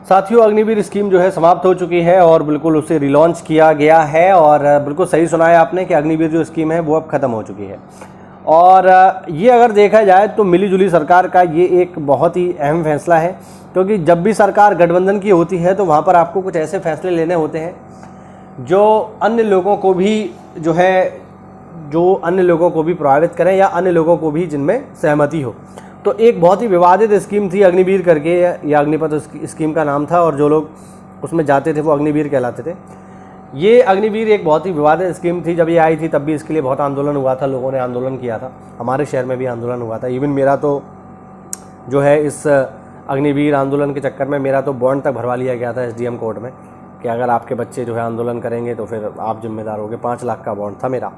साथियों, अग्निवीर स्कीम जो है समाप्त हो चुकी है और बिल्कुल उसे रिलॉन्च किया गया है। और बिल्कुल सही सुना है आपने कि अग्निवीर जो स्कीम है वो अब ख़त्म हो चुकी है। और ये अगर देखा जाए तो मिलीजुली सरकार का ये एक बहुत ही अहम फैसला है, क्योंकि जब भी सरकार गठबंधन की होती है तो वहाँ पर आपको कुछ ऐसे फैसले लेने होते हैं जो अन्य लोगों को भी प्रभावित करें या अन्य लोगों को भी जिनमें सहमति हो। तो एक बहुत ही विवादित स्कीम थी अग्निवीर करके, या अग्निपथ स्कीम का नाम था, और जो लोग उसमें जाते थे वो अग्निवीर कहलाते थे। ये अग्निवीर एक बहुत ही विवादित स्कीम थी। जब ये आई थी तब भी इसके लिए बहुत आंदोलन हुआ था, लोगों ने आंदोलन किया था, हमारे शहर में भी आंदोलन हुआ था। इवन मेरा तो जो है इस अग्निवीर आंदोलन के चक्कर में मेरा तो बॉन्ड तक भरवा लिया गया था SDM कोर्ट में कि अगर आपके बच्चे जो है आंदोलन करेंगे तो फिर आप जिम्मेदार होगे। 5 लाख का बॉन्ड था मेरा।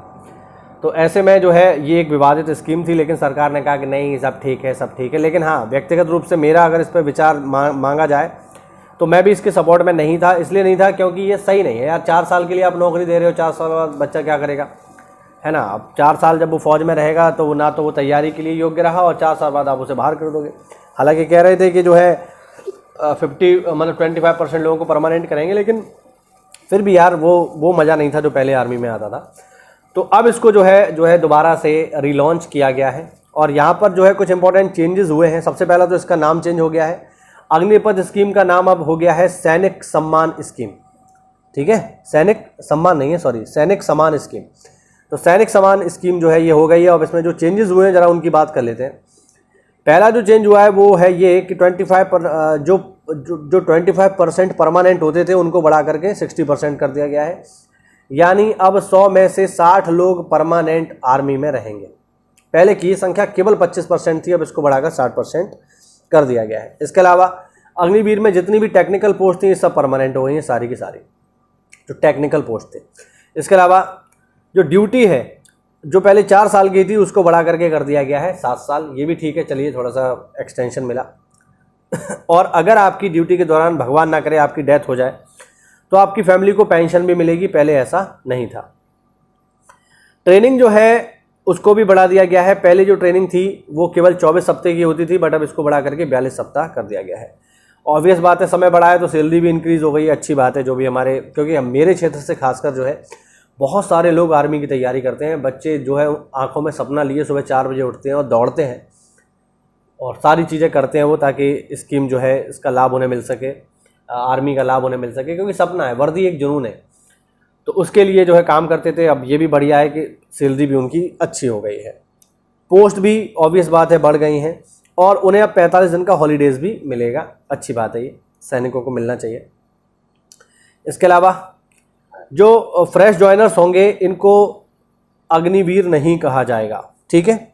तो ऐसे में जो है ये एक विवादित स्कीम थी, लेकिन सरकार ने कहा कि नहीं, सब ठीक है, सब ठीक है। लेकिन हाँ, व्यक्तिगत रूप से मेरा अगर इस पर विचार मांगा जाए तो मैं भी इसके सपोर्ट में नहीं था। इसलिए नहीं था क्योंकि ये सही नहीं है यार। 4 साल के लिए आप नौकरी दे रहे हो, 4 साल बाद बच्चा क्या करेगा, है ना। अब 4 साल जब वो फौज में रहेगा तो ना तो वो तैयारी के लिए योग्य रहा, और 4 साल बाद आप उसे बाहर कर दोगे। हालांकि कह रहे थे कि जो है 25% लोगों को परमानेंट करेंगे, लेकिन फिर भी यार वो मज़ा नहीं था जो पहले आर्मी में आता था। तो अब इसको जो है दोबारा से रिलॉन्च किया गया है, और यहाँ पर जो है कुछ इंपॉर्टेंट चेंजेस हुए हैं। सबसे पहला तो इसका नाम चेंज हो गया है। अग्निपथ स्कीम का नाम अब हो गया है सैनिक सम्मान स्कीम। ठीक है, सैनिक सम्मान नहीं है, सॉरी, सैनिक समान स्कीम। तो सैनिक समान स्कीम जो है ये हो गई है। अब इसमें जो चेंजेस हुए हैं ज़रा उनकी बात कर लेते हैं। पहला जो चेंज हुआ है वो है ये कि 25% परमानेंट होते थे उनको बढ़ा करके 60% कर दिया गया है। यानी अब 100 में से 60 लोग परमानेंट आर्मी में रहेंगे। पहले की संख्या केवल 25% थी, अब इसको बढ़ाकर 60% कर दिया गया है। इसके अलावा अग्निवीर में जितनी भी टेक्निकल पोस्ट थी ये सब परमानेंट हो गई हैं, सारी की सारी जो टेक्निकल पोस्ट थे। इसके अलावा जो ड्यूटी है जो पहले 4 साल की थी उसको बढ़ा करके कर दिया गया है 7 साल। ये भी ठीक है, चलिए थोड़ा सा एक्सटेंशन मिला। और अगर आपकी ड्यूटी के दौरान भगवान ना करे आपकी डेथ हो जाए तो आपकी फैमिली को पेंशन भी मिलेगी, पहले ऐसा नहीं था। ट्रेनिंग जो है उसको भी बढ़ा दिया गया है। पहले जो ट्रेनिंग थी वो केवल 24 हफ्ते की होती थी, बट अब इसको बढ़ा करके 42 सप्ताह कर दिया गया है। ऑब्वियस बात है, समय बढ़ा है तो सैलरी भी इंक्रीज़ हो गई है, अच्छी बात है। जो भी हमारे, क्योंकि मेरे क्षेत्र से खासकर जो है बहुत सारे लोग आर्मी की तैयारी करते हैं। बच्चे जो है आंखों में सपना लिए सुबह 4 बजे उठते हैं और दौड़ते हैं और सारी चीज़ें करते हैं वो, ताकि स्कीम जो है इसका लाभ उन्हें मिल सके, आर्मी का लाभ उन्हें मिल सके, क्योंकि सपना है, वर्दी एक जुनून है। तो उसके लिए जो है काम करते थे। अब ये भी बढ़िया है कि सैलरी भी उनकी अच्छी हो गई है, पोस्ट भी ऑब्वियस बात है बढ़ गई हैं, और उन्हें अब 45 दिन का हॉलीडेज़ भी मिलेगा। अच्छी बात है, ये सैनिकों को मिलना चाहिए। इसके अलावा जो फ्रेश जॉइनर्स होंगे इनको अग्निवीर नहीं कहा जाएगा। ठीक है,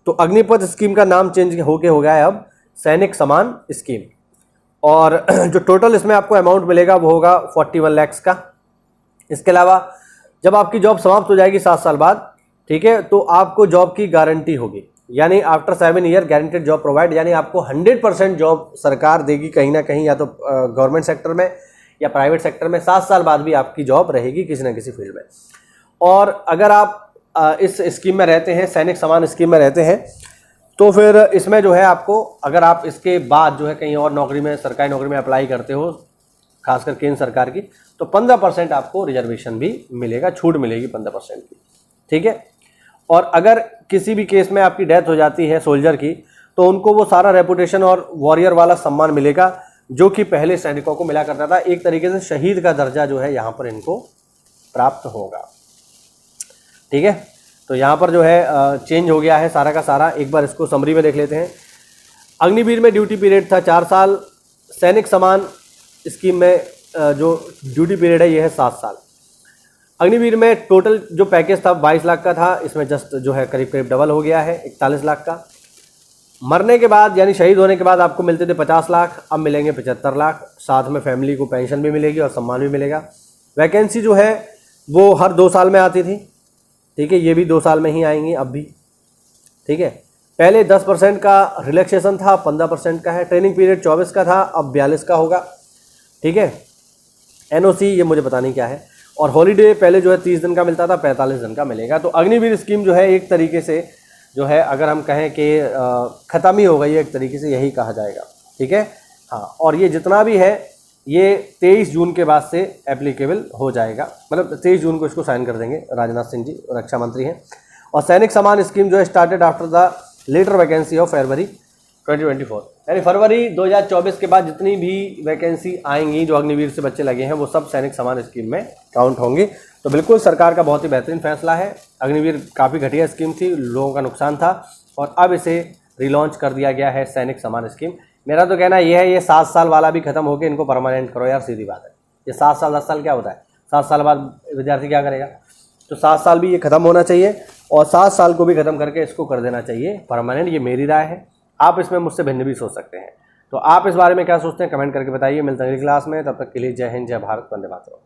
तो अग्निपथ स्कीम का नाम चेंज हो गया है अब सैनिक समान स्कीम। और जो टोटल इसमें आपको अमाउंट मिलेगा वो होगा 41 लाख का। इसके अलावा जब आपकी जॉब समाप्त हो जाएगी 7 साल बाद, ठीक है, तो आपको जॉब की गारंटी होगी। यानी after 7 year guaranteed job provide, यानी आपको 100% जॉब सरकार देगी कहीं ना कहीं, या तो गवर्नमेंट सेक्टर में या प्राइवेट सेक्टर में। 7 साल बाद भी आपकी जॉब रहेगी किसी न किसी फील्ड में। और अगर आप इस स्कीम में रहते हैं, सैनिक समान स्कीम में रहते हैं, तो फिर इसमें जो है आपको, अगर आप इसके बाद जो है कहीं और नौकरी में, सरकारी नौकरी में अप्लाई करते हो, खासकर केंद्र सरकार की, तो 15% आपको रिजर्वेशन भी मिलेगा, छूट मिलेगी 15% की। ठीक है, और अगर किसी भी केस में आपकी डेथ हो जाती है सोल्जर की, तो उनको वो सारा रेपुटेशन और वॉरियर वाला सम्मान मिलेगा जो कि पहले सैनिकों को मिला करता था। एक तरीके से शहीद का दर्जा जो है यहाँ पर इनको प्राप्त होगा। ठीक है, तो यहाँ पर जो है चेंज हो गया है सारा का सारा। एक बार इसको समरी में देख लेते हैं। अग्निवीर में ड्यूटी पीरियड था 4 साल, सैनिक समान स्कीम में जो ड्यूटी पीरियड है ये है 7 साल। अग्निवीर में टोटल जो पैकेज था 22 लाख का था, इसमें जस्ट जो है करीब करीब डबल हो गया है 41 लाख का। मरने के बाद यानी शहीद होने के बाद आपको मिलते थे 50 लाख, अब मिलेंगे 75 लाख। साथ में फैमिली को पेंशन भी मिलेगी और सम्मान भी मिलेगा। वैकेंसी जो है वो हर 2 साल में आती थी। ठीक है, ये भी 2 साल में ही आएंगी अब भी। ठीक है, पहले 10% का रिलैक्सेशन था, 15% का है। ट्रेनिंग पीरियड 24 का था, अब 42 का होगा। ठीक है, NOC ये मुझे पता नहीं क्या है। और हॉलीडे पहले जो है 30 दिन का मिलता था, 45 दिन का मिलेगा। तो अग्निवीर स्कीम जो है एक तरीके से जो है, अगर हम कहें कि ख़त्म ही हो गई है, एक तरीके से यही कहा जाएगा। ठीक है, हाँ, और ये जितना भी है ये 23 जून के बाद से एप्लीकेबल हो जाएगा, मतलब 23 जून को इसको साइन कर देंगे राजनाथ सिंह जी, रक्षा मंत्री हैं। और सैनिक सम्मान स्कीम जो है started after the letter vacancy of February 2024, यानी फरवरी 2024 के बाद जितनी भी वैकेंसी आएंगी जो अग्निवीर से बच्चे लगे हैं वो सब सैनिक सम्मान स्कीम में काउंट होंगे। तो बिल्कुल सरकार का बहुत ही बेहतरीन फैसला है। अग्निवीर काफ़ी घटिया स्कीम थी, लोगों का नुकसान था, और अब इसे रिलॉन्च कर दिया गया है सैनिक सम्मान स्कीम। मेरा तो कहना ये है, ये 7 साल वाला भी खत्म होकर इनको परमानेंट करो यार, सीधी बात है। ये 7 साल 10 साल क्या होता है, 7 साल बाद विद्यार्थी क्या करेगा? तो 7 साल भी ये खत्म होना चाहिए, और 7 साल को भी खत्म करके इसको कर देना चाहिए परमानेंट। ये मेरी राय है, आप इसमें मुझसे भिन्न भी सोच सकते हैं। तो आप इस बारे में क्या सोचते हैं कमेंट करके बताइए। मिलते हैं अगली क्लास में, तब तक के लिए जय हिंद, जय भारत, वंदे मातरम।